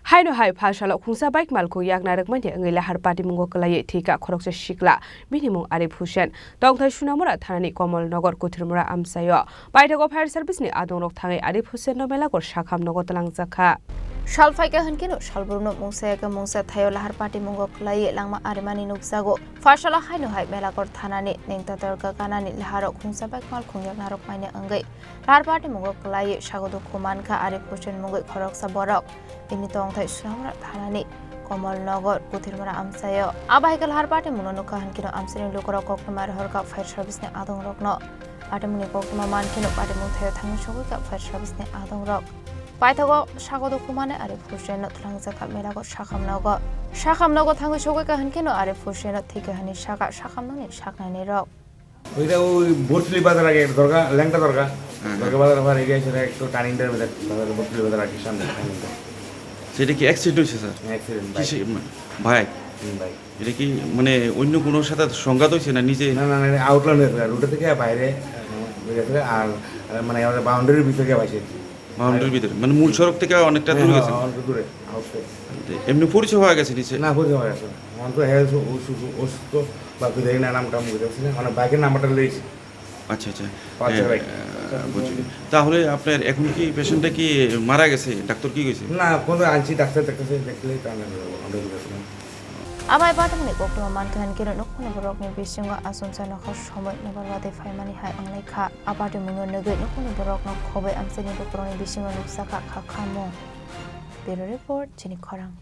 Haino hai Phasalo Khungsa bike Malkhung yak Narwk Manya Wngwi Lahar Patimungo Kwlaiwi Thwikha Khoroksa Sikla minimum Arif Hussein Dongthai Sunamura Thanani Komal Nogor Kuthurmura Amsayo Baithago Fire Service ni Adongrok Thangai Arif Hussein no Melagor Shakham Nogo Talangjakha Salfaika Hankino Salburno Mungsayaka Mungsa Thayo Lahar Patimungo Kwlaiwi Langma Arimani Nuksago Phasalo Haino hai Melagor Thanani Ningtatorka Kanani Lahar Khungsa bike Malkhung yak Narwk Manya Wngwi Lahar Patimungo Kwlaiwi Sagodo Kumanka Arif Hussein Mungwi Khoroksa Borok Ini Dongthai Sunamura Thanani Komal Nogor Kuthurmura Amsayo Abaika Lahar Patimungo Nuka Hankino Amsini Lukorok Kokmar Horka Fire Service ni Adongrokno Patimuni Kokma Mankino Patimung Thayo Thangi Shoguka Fire Service ni Adongrok Baithago Sagodo Kumane Arif Hussein Tlangjaka Melago Shakhamnogo Thangi Shoguka Hankino Arif Hussein Thwikha Hani Shaka Shakhamnani Shaknani Rok ওইটা ওই বর্তলি বাজার আগে দরকার ল্যাংটা দরকার বাজার আমার area সেটা একটু টার্নিংটার মধ্যে বর্তলি বাজার আগে সামনে টার্নিংটা সেটা কি অ্যাক্সিডেন্ট হয়েছে স্যার? অ্যাক্সিডেন্ট ভাই এটা কি মানে অন্য কোনো সাথে সংঘাত হয়েছে না নিজে? না না না আউটলাইনের রুটে থেকে বাইরে আর মানে আমাদের বাউন্ডারির ভিতরে পাইছে। বাউন্ডারির ভিতরে মানে মূল সড়ক থেকে অনেকটা দূরে গেছে? অনেক দূরে আউটসাইড। এমনি পরিচয় হয়ে গেছে নিচে? না পরিচয় হয়ে গেছে আমার তো হেলথ অসুস্থ বা কোথায় না নামটা বুঝতে না মানে বাইকের নাম্বারটা লইছি। আচ্ছা আচ্ছা বুঝলি। তাহলে আপনার এখন কি পেশেন্টটা কি মারা গেছে? ডাক্তার কি কইছে? না কোনো আনছি ডাক্তার দেখতেছে দেখলেই তাহলে আমরা বুঝলাম। Abai Patimuni Kokma Manka Hankino Nukuna Borok ni Bisingo Asunsa Nokho Shomoi Nabarwade Faimani Hai Wngwi Apatimungo Nugui Nukuna Borok no Khobai Amsini Lukoroni Bisingo Nuksaka Khakhamo. Bureau Report Chini Khorang.